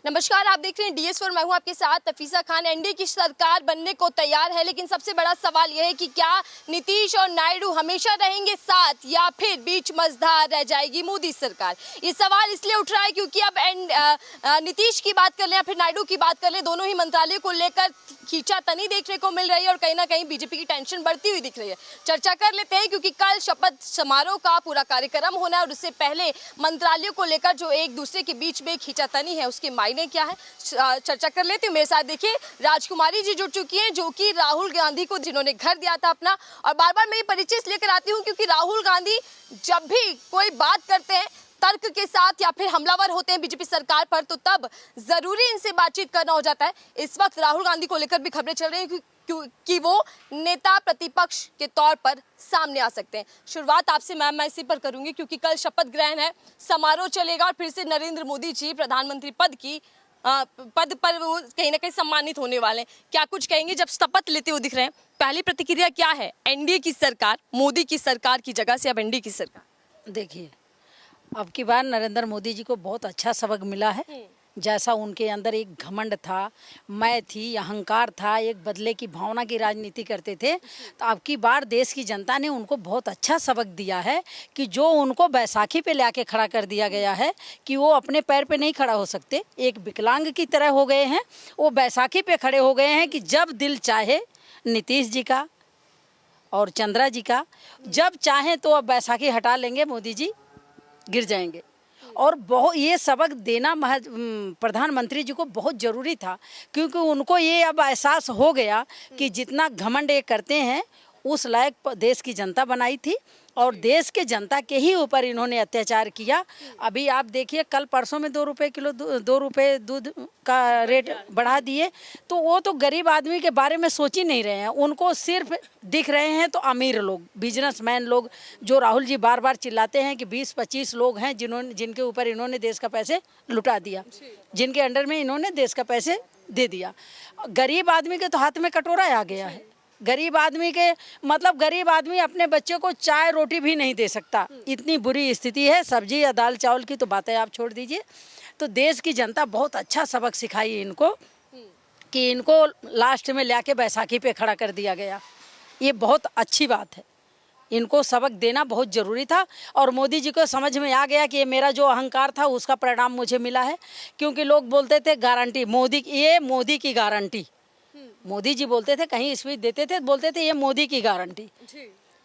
नमस्कार, आप देख रहे हैं DS4। मैं हूं आपके साथ नफीसा खान। एनडीए की सरकार बनने को तैयार है, लेकिन सबसे बड़ा सवाल यह है कि क्या नीतीश और नायडू हमेशा रहेंगे साथ या फिर बीच मझधार रह जाएगी मोदी सरकार। ये सवाल इसलिए उठ रहा है क्योंकि अब नीतीश की बात कर लें या फिर नायडू की बात कर लें, दोनों ही मंत्रालयों को लेकर खींचातानी देखने को मिल रही है और कहीं ना कहीं बीजेपी की टेंशन बढ़ती हुई दिख रही है। चर्चा कर लेते हैं क्योंकि कल शपथ समारोह का पूरा कार्यक्रम होना है और उससे पहले मंत्रालयों को लेकर जो एक दूसरे के बीच में खींचातानी है उसके मायने क्या है, चर्चा कर लेते हैं। मेरे साथ देखिए राजकुमारी जी जुड़ चुकी हैं, जो कि राहुल गांधी को जिन्होंने घर दिया था अपना। और बार बार मैं ये परिचय लेकर आती हूँ क्योंकि राहुल गांधी जब भी कोई बात करते हैं तर्क के साथ या फिर हमलावर होते हैं बीजेपी सरकार पर, तो तब जरूरी इनसे बातचीत करना हो जाता है। इस वक्त राहुल गांधी को लेकर भी खबरें चल रही हैं कि वो नेता प्रतिपक्ष के तौर पर सामने आ सकते हैं। शुरुआत आपसे मैम मैं इसी पर करूंगी क्योंकि कल शपथ ग्रहण है, समारोह चलेगा और फिर से नरेंद्र मोदी जी प्रधानमंत्री पद पर वो कहीं ना कहीं सम्मानित होने वाले हैं। क्या कुछ कहेंगे जब शपथ लेते हुए दिख रहे हैं? पहली प्रतिक्रिया क्या है एनडीए की सरकार, मोदी की सरकार की जगह से अब एनडीए की सरकार? देखिए, अब की बार नरेंद्र मोदी जी को बहुत अच्छा सबक मिला है। जैसा उनके अंदर एक घमंड था, मैं थी, अहंकार था, एक बदले की भावना की राजनीति करते थे, तो अब की बार देश की जनता ने उनको बहुत अच्छा सबक दिया है कि जो उनको बैसाखी पे लाके खड़ा कर दिया गया है कि वो अपने पैर पे नहीं खड़ा हो सकते, एक विकलांग की तरह हो गए हैं। वो बैसाखी पे खड़े हो गए हैं कि जब दिल चाहे नीतीश जी का और चंद्रा जी का, जब चाहें तो अब बैसाखी हटा लेंगे, मोदी जी गिर जाएंगे। और बहुत ये सबक देना प्रधानमंत्री जी को बहुत ज़रूरी था, क्योंकि उनको ये अब एहसास हो गया कि जितना घमंड ये करते हैं उस लायक देश की जनता बनाई थी और देश के जनता के ही ऊपर इन्होंने अत्याचार किया। अभी आप देखिए कल परसों में 2 रुपये किलो, 2 रुपये दूध का रेट बढ़ा दिए, तो वो तो गरीब आदमी के बारे में सोच ही नहीं रहे हैं। उनको सिर्फ दिख रहे हैं तो अमीर लोग, बिजनेसमैन लोग, जो राहुल जी बार बार चिल्लाते हैं कि 20-25 लोग हैं जिनके ऊपर इन्होंने देश का पैसे लुटा दिया, जिनके अंडर में इन्होंने देश का पैसे दे दिया। गरीब आदमी के तो हाथ में कटोरा आ गया है। गरीब आदमी के मतलब गरीब आदमी अपने बच्चे को चाय रोटी भी नहीं दे सकता, इतनी बुरी स्थिति है। सब्जी या दाल चावल की तो बातें आप छोड़ दीजिए। तो देश की जनता बहुत अच्छा सबक सिखाई इनको कि इनको लास्ट में लाके बैसाखी पे खड़ा कर दिया गया। ये बहुत अच्छी बात है, इनको सबक देना बहुत ज़रूरी था। और मोदी जी को समझ में आ गया कि ये मेरा जो अहंकार था उसका परिणाम मुझे मिला है। क्योंकि लोग बोलते थे गारंटी मोदी, ये मोदी की गारंटी, मोदी जी बोलते थे, कहीं स्पीच देते थे बोलते थे ये मोदी की गारंटी।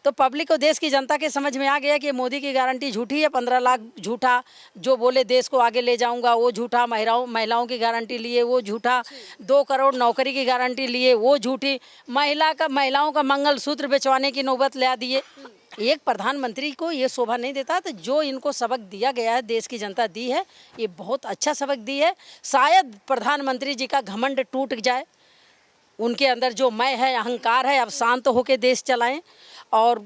तो पब्लिक को, देश की जनता के समझ में आ गया कि मोदी की गारंटी झूठी है। 15 लाख झूठा, जो बोले देश को आगे ले जाऊंगा वो झूठा, महिलाओं की गारंटी लिए वो झूठा, 2 करोड़ नौकरी की गारंटी लिए वो झूठी, महिलाओं का मंगलसूत्र बेचवाने की नौबत ला दिए। एक प्रधानमंत्री को ये शोभा नहीं देता। तो जो इनको सबक दिया गया है, देश की जनता दी है, ये बहुत अच्छा सबक दी है। शायद प्रधानमंत्री जी का घमंड टूट जाए, उनके अंदर जो मैं है, अहंकार है, अब शांत होकर देश चलाएं। और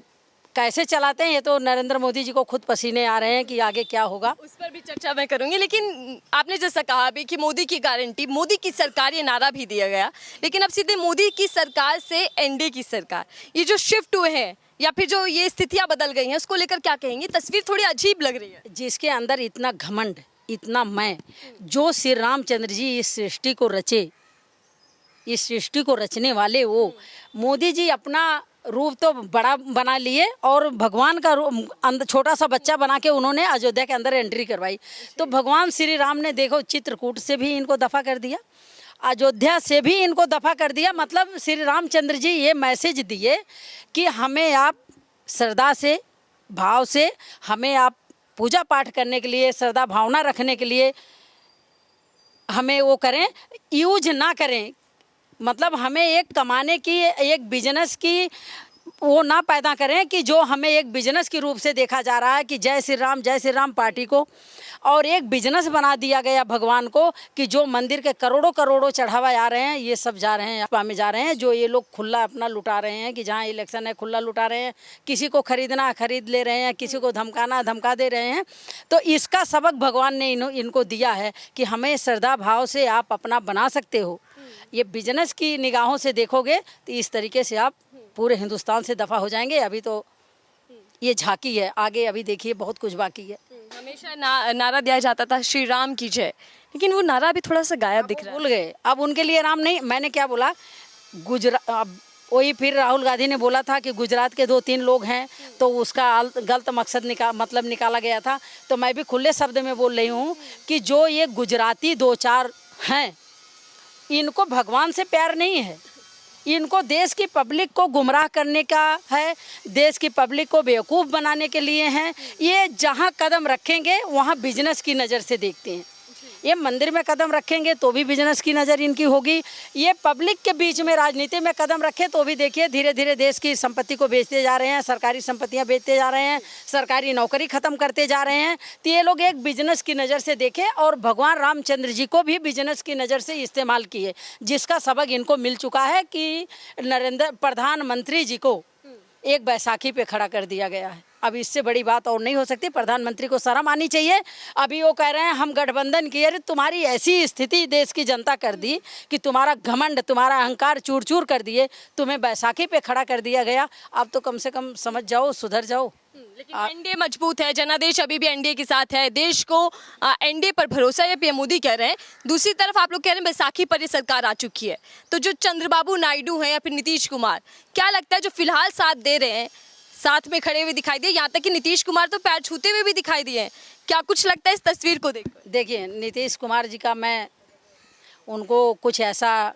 कैसे चलाते हैं ये तो नरेंद्र मोदी जी को खुद पसीने आ रहे हैं कि आगे क्या होगा, उस पर भी चर्चा मैं करूंगी। लेकिन आपने जैसा कहा अभी कि मोदी की गारंटी, मोदी की सरकार, ये नारा भी दिया गया, लेकिन अब सीधे मोदी की सरकार से एनडीए की सरकार, ये जो शिफ्ट हुए हैं या फिर जो ये स्थितियां बदल गई हैं, उसको लेकर क्या कहेंगे? तस्वीर थोड़ी अजीब लग रही है। जिसके अंदर इतना घमंड, इतना मैं, जो श्री रामचंद्र जी इस सृष्टि को रचे, इस सृष्टि को रचने वाले वो मोदी जी अपना रूप तो बड़ा बना लिए और भगवान का रूप छोटा सा बच्चा बना के उन्होंने अयोध्या के अंदर एंट्री करवाई। तो भगवान श्री राम ने देखो चित्रकूट से भी इनको दफा कर दिया, अयोध्या से भी इनको दफा कर दिया। मतलब श्री रामचंद्र जी ये मैसेज दिए कि हमें आप श्रद्धा से, भाव से, हमें आप पूजा पाठ करने के लिए, श्रद्धा भावना रखने के लिए हमें वो करें, यूज ना करें। मतलब हमें एक कमाने की, एक बिजनेस की वो ना पैदा करें कि जो हमें एक बिजनेस के रूप से देखा जा रहा है कि जय श्री राम पार्टी को, और एक बिजनेस बना दिया गया भगवान को कि जो मंदिर के करोड़ों करोड़ों चढ़ावा आ रहे हैं, ये सब जा रहे हैं में जा रहे हैं, जो ये लोग खुला अपना लुटा रहे हैं कि जहाँ इलेक्शन है खुला लुटा रहे हैं, किसी को खरीदना खरीद ले रहे हैं, किसी को धमकाना धमका दे रहे हैं। तो इसका सबक भगवान ने इनको दिया है कि हमें श्रद्धा भाव से आप अपना बना सकते हो। ये बिजनेस की निगाहों से देखोगे तो इस तरीके से आप पूरे हिंदुस्तान से दफा हो जाएंगे। अभी तो ये झांकी है, आगे अभी देखिए बहुत कुछ बाकी है। हमेशा नारा दिया जाता था श्री राम की जय, लेकिन वो नारा भी थोड़ा सा गायब दिख रहा है। भूल गए, अब उनके लिए राम नहीं। मैंने क्या बोला, अब वही फिर राहुल गांधी ने बोला था कि गुजरात के 2-3 लोग हैं, तो उसका गलत मकसद मतलब निकाला गया था। तो मैं भी खुले शब्द में बोल रही हूँ कि जो ये गुजराती 2-4 हैं, इनको भगवान से प्यार नहीं है, इनको देश की पब्लिक को गुमराह करने का है, देश की पब्लिक को बेवकूफ़ बनाने के लिए हैं। ये जहाँ कदम रखेंगे वहाँ बिजनेस की नज़र से देखते हैं। ये मंदिर में कदम रखेंगे तो भी बिजनेस की नज़र इनकी होगी, ये पब्लिक के बीच में राजनीति में कदम रखे तो भी देखिए धीरे धीरे देश की संपत्ति को बेचते जा रहे हैं, सरकारी संपत्तियां बेचते जा रहे हैं, सरकारी नौकरी ख़त्म करते जा रहे हैं। तो ये लोग एक बिजनेस की नज़र से देखें और भगवान रामचंद्र जी को भी बिजनेस की नज़र से इस्तेमाल किए, जिसका सबक इनको मिल चुका है कि प्रधानमंत्री जी को एक बैसाखी पे खड़ा कर दिया गया है। अब इससे बड़ी बात और नहीं हो सकती। प्रधानमंत्री को शर्म आनी चाहिए। अभी वो कह रहे हैं हम गठबंधन किए, अरे तुम्हारी ऐसी स्थिति देश की जनता कर दी कि तुम्हारा घमंड, तुम्हारा अहंकार चूर चूर कर दिए, तुम्हें बैसाखी पे खड़ा कर दिया गया। अब तो कम से कम समझ जाओ, सुधर जाओ। लेकिन एनडीए मजबूत है, जनादेश अभी भी एनडीए के साथ है, देश को एनडीए पर भरोसा है, पीएम मोदी कह रहे हैं। दूसरी तरफ आप लोग कह रहे हैं बैसाखी पर ये सरकार आ चुकी है, तो जो चंद्रबाबू नायडू हैं या फिर नीतीश कुमार, क्या लगता है जो फिलहाल साथ दे रहे हैं, साथ में खड़े हुए दिखाई दिए, यहाँ तक कि नीतीश कुमार तो पैर छूते हुए भी दिखाई दिए हैं, क्या कुछ लगता है इस तस्वीर को देखकर? देखिए नीतीश कुमार जी का मैं उनको कुछ ऐसा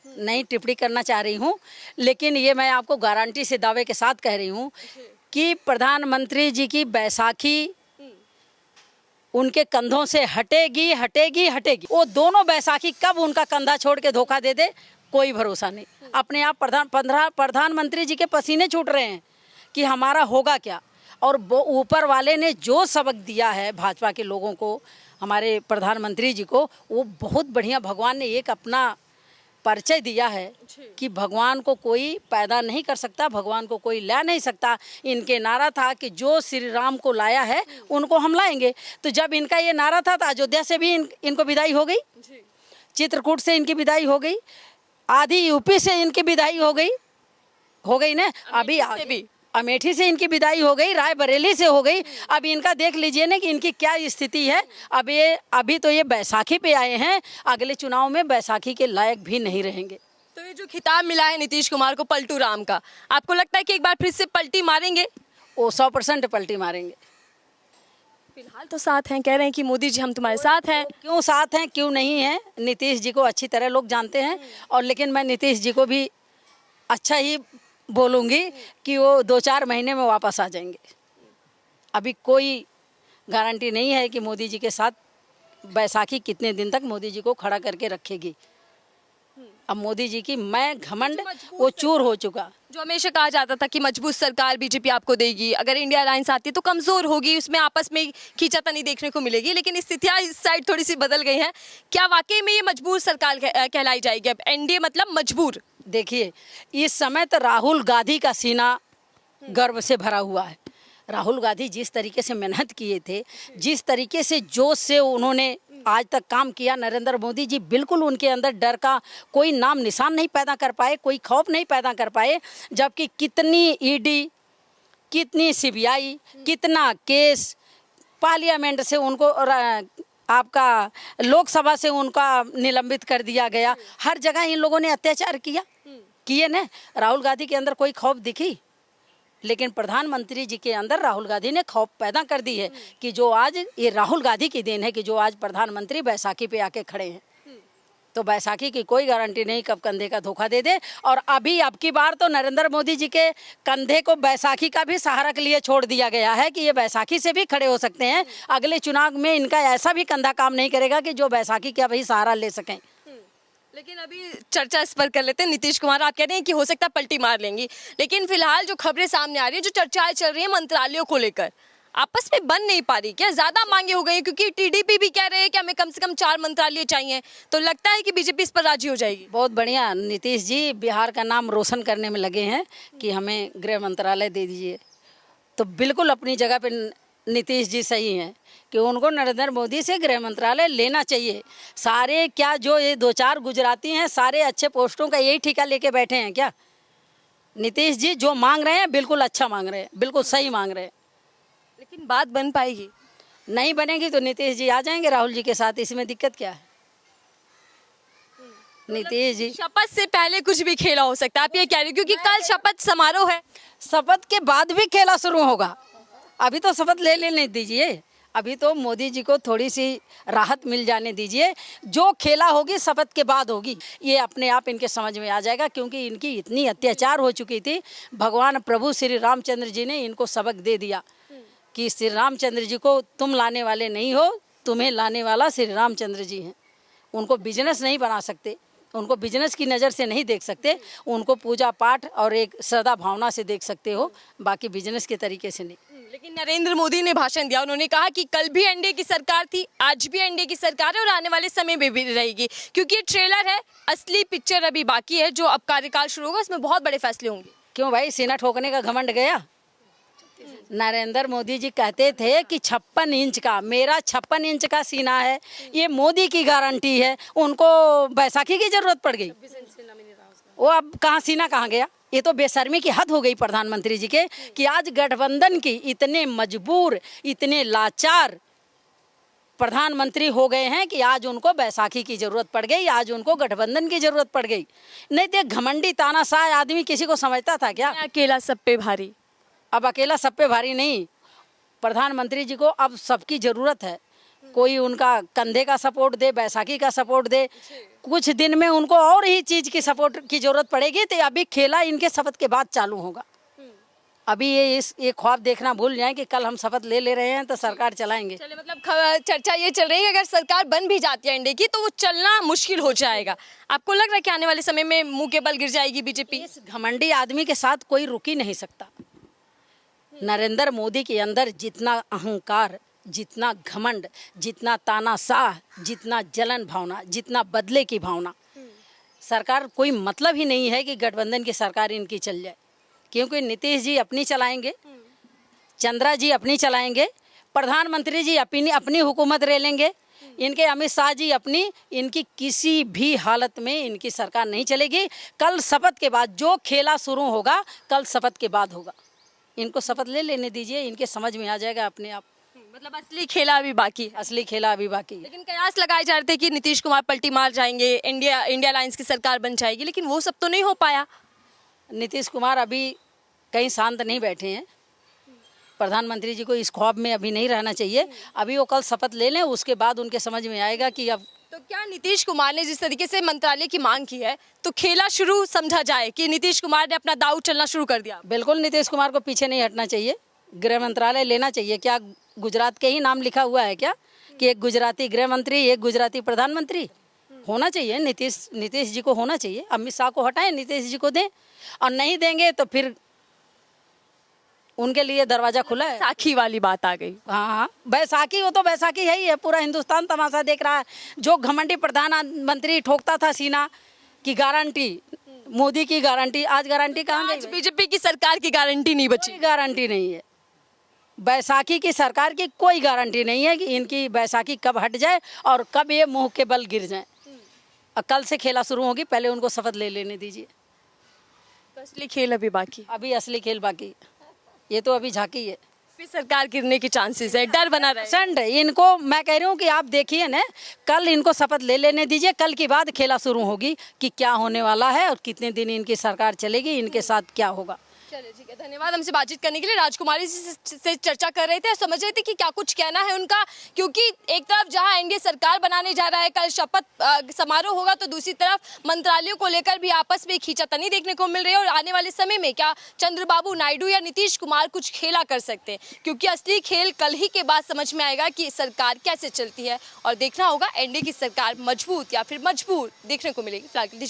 नहीं टिप्पणी करना चाह रही हूँ, लेकिन ये मैं आपको गारंटी से दावे के साथ कह रही हूँ कि प्रधानमंत्री जी की बैसाखी उनके कंधों से हटेगी हटेगी हटेगी। वो दोनों बैसाखी कब उनका कंधा छोड़ के धोखा दे दे, कोई भरोसा नहीं। अपने आप प्रधानमंत्री जी के पसीने छूट रहे हैं कि हमारा होगा क्या। और ऊपर वाले ने जो सबक दिया है भाजपा के लोगों को, हमारे प्रधानमंत्री जी को, वो बहुत बढ़िया। भगवान ने एक अपना परिचय दिया है कि भगवान को कोई पैदा नहीं कर सकता, भगवान को कोई ला नहीं सकता। इनके नारा था कि जो श्री राम को लाया है उनको हम लाएंगे। तो जब इनका ये नारा था तो अयोध्या से भी इनको विदाई हो गई, चित्रकूट से इनकी विदाई हो गई, आधी यूपी से इनकी विदाई हो गई ना, अभी अमेठी से इनकी विदाई हो गई, रायबरेली से हो गई। अब इनका देख लीजिए ना कि इनकी क्या स्थिति है। अभी तो ये बैसाखी पे आए हैं, अगले चुनाव में बैसाखी के लायक भी नहीं रहेंगे। तो ये जो खिताब मिला है नीतीश कुमार को पलटू राम का, आपको लगता है कि एक बार फिर से पलटी मारेंगे? वो 100% पलटी मारेंगे। फिलहाल तो साथ हैं, कह रहे हैं कि मोदी जी हम तुम्हारे साथ हैं। क्यों साथ हैं, क्यों नहीं हैं? नीतीश जी को अच्छी तरह लोग जानते हैं, और लेकिन मैं नीतीश जी को भी अच्छा ही बोलूँगी कि वो 2-4 महीने में वापस आ जाएंगे। अभी कोई गारंटी नहीं है कि मोदी जी के साथ बैसाखी कितने दिन तक मोदी जी को खड़ा करके रखेगी। अब मोदी जी की मैं घमंड वो चूर हो चुका। जो हमेशा कहा जाता था कि मजबूत सरकार बीजेपी आपको देगी, अगर इंडिया अलायंस आती है तो कमजोर होगी, उसमें आपस में खींचातानी देखने को मिलेगी, लेकिन स्थितियां इस साइड थोड़ी सी बदल गई हैं। क्या वाकई में ये मजबूत सरकार कहलाई जाएगी? अब एनडीए मतलब मजबूर। देखिए इस समय तो राहुल गांधी का सीना गर्व से भरा हुआ है। राहुल गांधी जिस तरीके से मेहनत किए थे, जिस तरीके से जोश से उन्होंने आज तक काम किया, नरेंद्र मोदी जी बिल्कुल उनके अंदर डर का कोई नाम निशान नहीं पैदा कर पाए, कोई खौफ नहीं पैदा कर पाए। जबकि कितनी ईडी, कितनी सीबीआई, कितना केस, पार्लियामेंट से उनको आपका लोकसभा से उनका निलंबित कर दिया गया। हर जगह इन लोगों ने अत्याचार किए ना। राहुल गांधी के अंदर कोई खौफ दिखी? लेकिन प्रधानमंत्री जी के अंदर राहुल गांधी ने खौफ पैदा कर दी है कि जो आज ये राहुल गांधी की देन है कि जो आज प्रधानमंत्री बैसाखी पे आके खड़े हैं। तो बैसाखी की कोई गारंटी नहीं कब कंधे का धोखा दे दे। और अब की बार तो नरेंद्र मोदी जी के कंधे को बैसाखी का भी सहारा के लिए छोड़ दिया गया है कि ये बैसाखी से भी खड़े हो सकते हैं। अगले चुनाव में इनका ऐसा भी कंधा काम नहीं करेगा कि जो बैसाखी का भी सहारा ले सकें। लेकिन अभी चर्चा इस पर कर लेते हैं। नीतीश कुमार आप कह रहे हैं कि हो सकता है पलटी मार लेंगी, लेकिन फिलहाल जो खबरें सामने आ रही है, जो चर्चाएं चल रही है मंत्रालयों को लेकर, आपस में बन नहीं पा रही, क्या ज्यादा मांगे हो गई? क्योंकि टीडीपी भी कह रहे हैं कि हमें कम से कम 4 मंत्रालय चाहिए, तो लगता है कि बीजेपी इस पर राजी हो जाएगी। बहुत बढ़िया, नीतीश जी बिहार का नाम रोशन करने में लगे हैं कि हमें गृह मंत्रालय दे दीजिए। तो बिल्कुल अपनी जगह पर नीतीश जी सही हैं कि उनको नरेंद्र मोदी से गृह मंत्रालय लेना चाहिए। सारे क्या जो ये 2-4 गुजराती हैं, सारे अच्छे पोस्टों का यही ठेका लेके बैठे हैं क्या? नीतीश जी जो मांग रहे हैं बिल्कुल अच्छा मांग रहे हैं, बिल्कुल सही मांग रहे हैं। लेकिन बात बन पाएगी? नहीं बनेगी तो नीतीश जी आ जाएंगे राहुल जी के साथ, इसमें दिक्कत क्या है? नीतीश जी शपथ से पहले कुछ भी खेला हो सकता है, आप ये कह रहे हो, क्योंकि कल शपथ समारोह है। शपथ के बाद भी खेला शुरू होगा, अभी तो शपथ ले लेने दीजिए, अभी तो मोदी जी को थोड़ी सी राहत मिल जाने दीजिए। जो खेला होगी शपथ के बाद होगी, ये अपने आप इनके समझ में आ जाएगा, क्योंकि इनकी इतनी अत्याचार हो चुकी थी। भगवान प्रभु श्री रामचंद्र जी ने इनको सबक दे दिया कि श्री रामचंद्र जी को तुम लाने वाले नहीं हो, तुम्हें लाने वाला श्री रामचंद्र जी हैं। उनको बिजनेस नहीं बना सकते, उनको बिजनेस की नज़र से नहीं देख सकते, उनको पूजा पाठ और एक श्रद्धा भावना से देख सकते हो, बाकी बिजनेस के तरीके से नहीं। लेकिन नरेंद्र मोदी ने भाषण दिया, उन्होंने कहा कि कल भी एनडीए की सरकार थी, आज भी एनडीए की सरकार है और आने वाले समय में भी रहेगी, क्योंकि ये ट्रेलर है, असली पिक्चर अभी बाकी है। जो अब कार्यकाल शुरू होगा उसमें बहुत बड़े फैसले होंगे। क्यों भाई, सीना ठोकने का घमंड गया? नरेंद्र मोदी जी कहते थे कि 56 इंच का, मेरा 56 इंच का सीना है, ये मोदी की गारंटी है। उनको बैसाखी की जरूरत पड़ गई, वो अब कहाँ सीना कहाँ गया? ये तो बेशर्मी की हद हो गई प्रधानमंत्री जी के, कि आज गठबंधन की इतने मजबूर, इतने लाचार प्रधानमंत्री हो गए हैं कि आज उनको बैसाखी की जरूरत पड़ गई, आज उनको गठबंधन की जरूरत पड़ गई। नहीं तो घमंडी तानाशाह आदमी किसी को समझता था क्या? अकेला सब पे भारी। अब अकेला सब पे भारी नहीं, प्रधानमंत्री जी को अब सबकी ज़रूरत है। कोई उनका कंधे का सपोर्ट दे, बैसाखी का सपोर्ट दे, कुछ दिन में उनको और ही चीज़ की सपोर्ट की ज़रूरत पड़ेगी। तो अभी खेला इनके शपथ के बाद चालू होगा। अभी ये ख्वाब देखना भूल जाएं कि कल हम शपथ ले रहे हैं तो सरकार चलाएंगे। चले, मतलब चर्चा ये चल रही है कि अगर सरकार बन भी जाती है एनडीए की तो वो चलना मुश्किल हो जाएगा। आपको लग रहा है कि आने वाले समय में मुंह के बल गिर जाएगी बीजेपी? इस घमंडी आदमी के साथ कोई रुक ही नहीं सकता। नरेंद्र मोदी के अंदर जितना अहंकार, जितना घमंड, जितना तानाशाह, जितना जलन भावना, जितना बदले की भावना, सरकार कोई मतलब ही नहीं है कि गठबंधन की सरकार इनकी चल जाए, क्योंकि नीतीश जी अपनी चलाएंगे, चंद्रा जी अपनी चलाएंगे, प्रधानमंत्री जी अपनी हुकूमत ले लेंगे, इनके अमित शाह जी अपनी, इनकी किसी भी हालत में इनकी सरकार नहीं चलेगी। कल शपथ के बाद जो खेला शुरू होगा, कल शपथ के बाद होगा। इनको शपथ ले लेने दीजिए, इनके समझ में आ जाएगा अपने आप। मतलब असली खेला अभी बाकी है। असली खेला अभी बाकी है। लेकिन कयास लगाए जा रहे थे कि नीतीश कुमार पलटी मार जाएंगे, इंडिया अलायंस की सरकार बन जाएगी, लेकिन वो सब तो नहीं हो पाया। नीतीश कुमार अभी कहीं शांत नहीं बैठे हैं। प्रधानमंत्री जी को इस ख्वाब में अभी नहीं रहना चाहिए। अभी वो कल शपथ ले लें, उसके बाद उनके समझ में आएगा कि अब। तो क्या नीतीश कुमार ने जिस तरीके से मंत्रालय की मांग की है, तो खेला शुरू समझा जाए कि नीतीश कुमार ने अपना दाव चलना शुरू कर दिया? बिल्कुल नीतीश कुमार को पीछे नहीं हटना चाहिए, गृह मंत्रालय लेना चाहिए। क्या गुजरात के ही नाम लिखा हुआ है क्या कि एक गुजराती गृह मंत्री, एक गुजराती प्रधानमंत्री? होना चाहिए, नीतीश जी को होना चाहिए। अमित शाह को हटाएं, नीतीश जी को दें, और नहीं देंगे तो फिर उनके लिए दरवाजा खुला है। बैसाखी वाली बात आ गई। हाँ, बैसाखी, वो तो बैसाखी है ही है, पूरा हिंदुस्तान तमाशा देख रहा है। जो घमंडी प्रधानमंत्री ठोकता था सीना की गारंटी, मोदी की गारंटी, आज गारंटी कहाँ गई? आज बीजेपी की सरकार की गारंटी नहीं बची। कोई गारंटी नहीं है, बैसाखी की सरकार की कोई गारंटी नहीं है कि इनकी बैसाखी कब हट जाए और कब ये मुंह के बल गिर जाए। और कल से खेला शुरू होगी, पहले उनको शपथ ले लेने दीजिए। तो असली खेल अभी बाकी, अभी असली खेल बाकी, ये तो अभी झांकी है। फिर सरकार गिरने के चांसेस है, डर बना रहे। संड इनको मैं कह रही हूँ कि आप देखिए ना, कल इनको शपथ ले लेने दीजिए, कल के बाद खेला शुरू होगी कि क्या होने वाला है और कितने दिन इनकी सरकार चलेगी, इनके साथ क्या होगा। चलिए ठीक है, धन्यवाद हमसे बातचीत करने के लिए। राजकुमारी से चर्चा कर रहे थे, समझ रहे थे कि क्या कुछ कहना है उनका, क्योंकि एक तरफ जहां एनडीए सरकार बनाने जा रहा है, कल शपथ समारोह होगा, तो दूसरी तरफ मंत्रालयों को लेकर भी आपस में खींचातानी देखने को मिल रही है। और आने वाले समय में क्या चंद्रबाबू नायडू या नीतीश कुमार कुछ खेला कर सकते हैं, क्योंकि असली खेल कल ही के बाद समझ में आएगा कि सरकार कैसे चलती है, और देखना होगा एनडीए की सरकार मजबूत या फिर मजबूर देखने को मिलेगी। फिलहाल के लिए